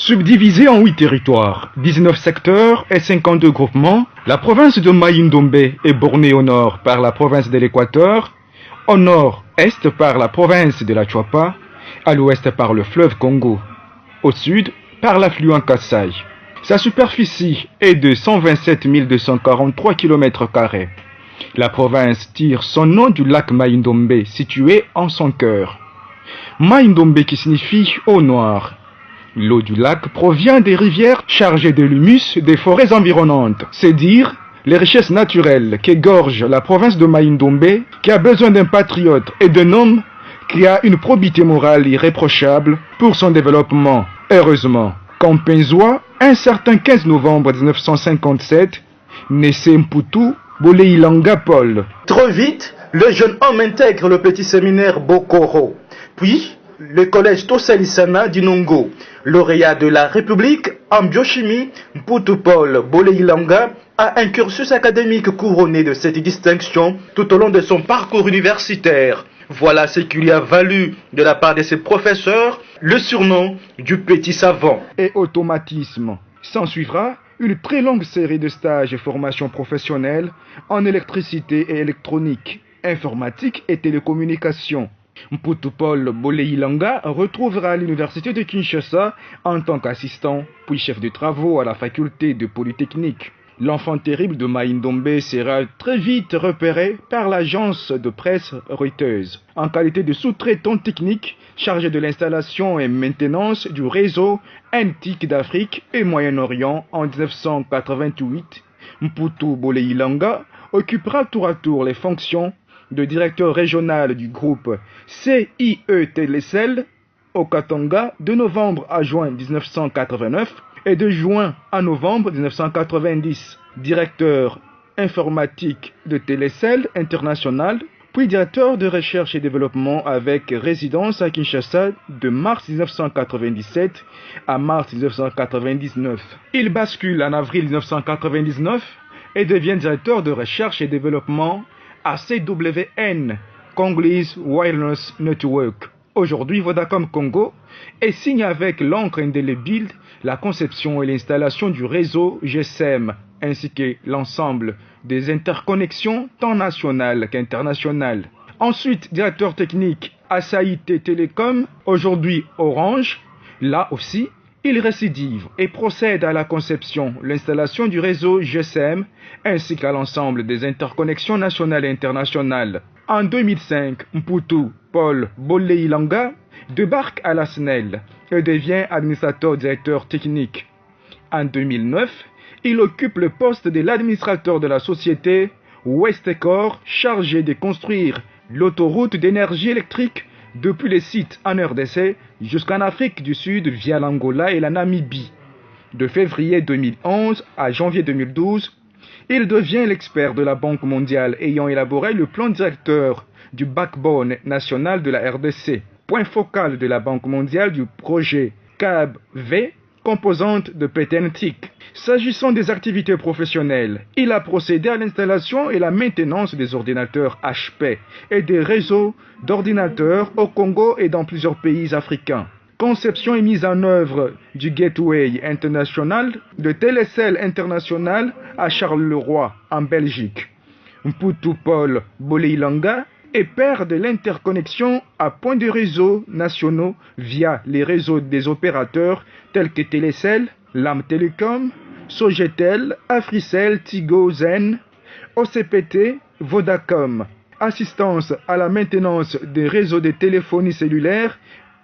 Subdivisée en 8 territoires, 19 secteurs et 52 groupements, la province de Mai-Ndombe est bornée au nord par la province de l'Équateur, au nord-est par la province de la Chuapa, à l'ouest par le fleuve Congo, au sud par l'affluent Kassai. Sa superficie est de 127 243 km². La province tire son nom du lac Mai-Ndombe situé en son cœur. Mai-Ndombe qui signifie eau noire. L'eau du lac provient des rivières chargées de l'humus des forêts environnantes. C'est dire les richesses naturelles qu'égorge la province de Mai-Ndombe, qui a besoin d'un patriote et d'un homme qui a une probité morale irréprochable pour son développement. Heureusement, Campinzoa, un certain 15 novembre 1957, naissait Mputu Boleilanga Paul. Trop vite, le jeune homme intègre le petit séminaire Bokoro, puis le collège Tosalisana d'Inongo. Lauréat de la République en biochimie, Mputu Paul Boleilanga a un cursus académique couronné de cette distinction tout au long de son parcours universitaire. Voilà ce qui lui a valu, de la part de ses professeurs, le surnom du petit savant. Et automatisme. S'en suivra une très longue série de stages et formations professionnelles en électricité et électronique, informatique et télécommunications. Mputu Paul Boleilanga retrouvera l'université de Kinshasa en tant qu'assistant, puis chef de travaux à la faculté de Polytechnique. L'enfant terrible de Mai-Ndombe sera très vite repéré par l'agence de presse Reuters en qualité de sous-traitant technique chargé de l'installation et maintenance du réseau NTIC d'Afrique et Moyen-Orient en 1988. Mputu Boleilanga occupera tour à tour les fonctions de directeur régional du groupe CIE Telecel au Katanga de novembre à juin 1989 et de juin à novembre 1990, directeur informatique de Telecel International, puis directeur de recherche et développement avec résidence à Kinshasa de mars 1997 à mars 1999. Il bascule en avril 1999 et devient directeur de recherche et développement à CWN, Congolese Wireless Network, aujourd'hui Vodacom Congo, et signe avec l'encre indélébile la conception et l'installation du réseau GSM, ainsi que l'ensemble des interconnexions tant nationales qu'internationales. Ensuite, directeur technique à Saïté Télécom, aujourd'hui Orange. Là aussi, il récidive et procède à la conception, l'installation du réseau GSM, ainsi qu'à l'ensemble des interconnexions nationales et internationales. En 2005, Mputu Paul Boleilanga débarque à la SNEL et devient administrateur directeur technique. En 2009, il occupe le poste de l'administrateur de la société Westecor, chargé de construire l'autoroute d'énergie électrique depuis les sites en RDC jusqu'en Afrique du Sud via l'Angola et la Namibie. De février 2011 à janvier 2012, il devient l'expert de la Banque mondiale ayant élaboré le plan directeur du backbone national de la RDC, point focal de la Banque mondiale du projet CAB-V, composante de PTNTIC. S'agissant des activités professionnelles, il a procédé à l'installation et la maintenance des ordinateurs HP et des réseaux d'ordinateurs au Congo et dans plusieurs pays africains. Conception et mise en œuvre du Gateway International de Telecel International à Charleroi, en Belgique. Mputu Paul Boleilanga est père de l'interconnexion à points de réseau nationaux via les réseaux des opérateurs tels que Telecel, LAM Telecom, Sogetel, Africell, Tigo, Zen, OCPT, Vodacom. Assistance à la maintenance des réseaux de téléphonie cellulaire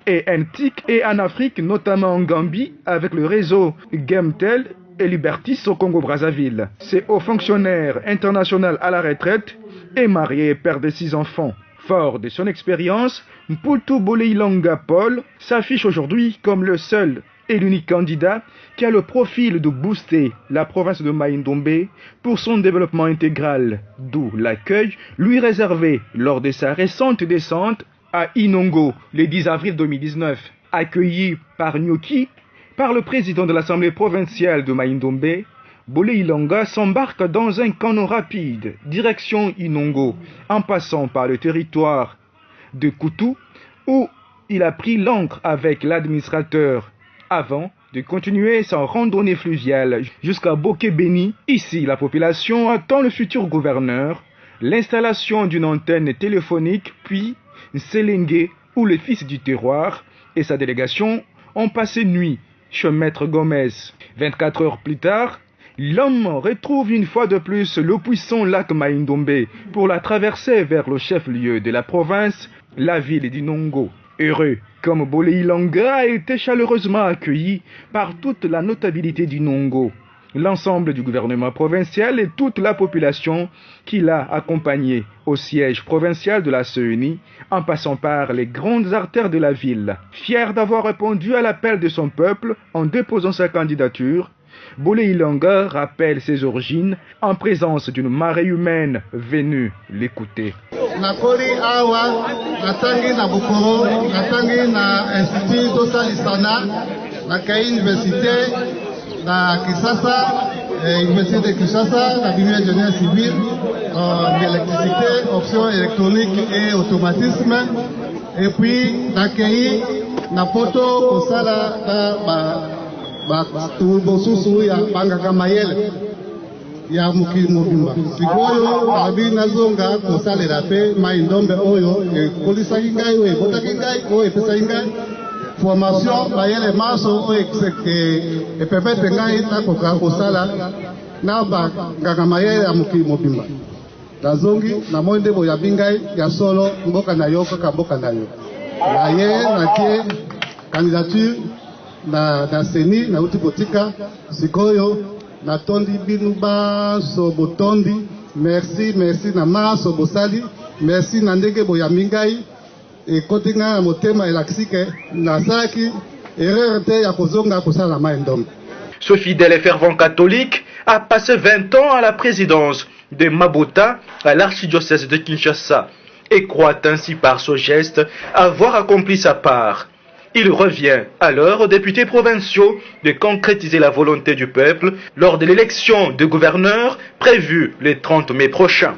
et NTIC et en Afrique, notamment en Gambie, avec le réseau Gemtel et Libertis au Congo-Brazzaville. C'est haut fonctionnaire international à la retraite et marié et père de 6 enfants. Fort de son expérience, Mputu Boleilanga Paul s'affiche aujourd'hui comme le seul et l'unique candidat qui a le profil de booster la province de Mai-Ndombe pour son développement intégral, d'où l'accueil lui réservé lors de sa récente descente à Inongo le 10 avril 2019, accueilli par Nyoki, par le président de l'Assemblée provinciale de Mai-Ndombe. Boleilanga s'embarque dans un canot rapide, direction Inongo, en passant par le territoire de Kutu, où il a pris l'ancre avec l'administrateur avant de continuer sa randonnée fluviale jusqu'à Boké-Béni. Ici, la population attend le futur gouverneur, l'installation d'une antenne téléphonique, puis Séléngué, où le fils du terroir et sa délégation ont passé nuit chez Maître Gomez. 24 heures plus tard, l'homme retrouve une fois de plus le puissant lac Maïndombe pour la traverser vers le chef-lieu de la province, la ville d'Inongo. Heureux comme Bolé Ilanga a été chaleureusement accueilli par toute la notabilité d'Inongo, l'ensemble du gouvernement provincial et toute la population qui l'a accompagné au siège provincial de la CENI, en passant par les grandes artères de la ville. Fier d'avoir répondu à l'appel de son peuple en déposant sa candidature, Bolé Ilanga rappelle ses origines en présence d'une marée humaine venue l'écouter. Nakoli awa natangi na Bokoro, natangi na Institut Tosalisana, na Université na Kinshasa, Université de Kinshasa, na Bibliothèque ingénieur civil, d'électricité, option électronique et automatisme. Et puis nakei na poto kosala ba bosusu ya bangaka mayele ya mokili mobimba. Sikoyo abi nazonga kosalela pe Maïndombe oyo ekolisaki ngai oyo ebotaki ngai oyo epesaki ngai formation bayele maso oyo epepete ngai nakoka kosala na bangaka mayele ya mokili mobimba. Nazongi namoni nde boyabi ngai ya solo mboka na yo kaka mboka na yo. Naye natie candidature na seni na uti botika sikoyo na tondi binu baso botondi. Merci na maso bosali, merci na ndenge boyambi ngai ekoti ngai na motema elakisi ke nasalaki erreur te ya kozonga kosala Maïndombe. Ce fidèle et fervent catholique a passé 20 ans à la présidence de Mabota à l'archidiocèse de Kinshasa et croit ainsi par ce geste avoir accompli sa part. Il revient alors aux députés provinciaux de concrétiser la volonté du peuple lors de l'élection de gouverneur prévue le 30 mai prochain.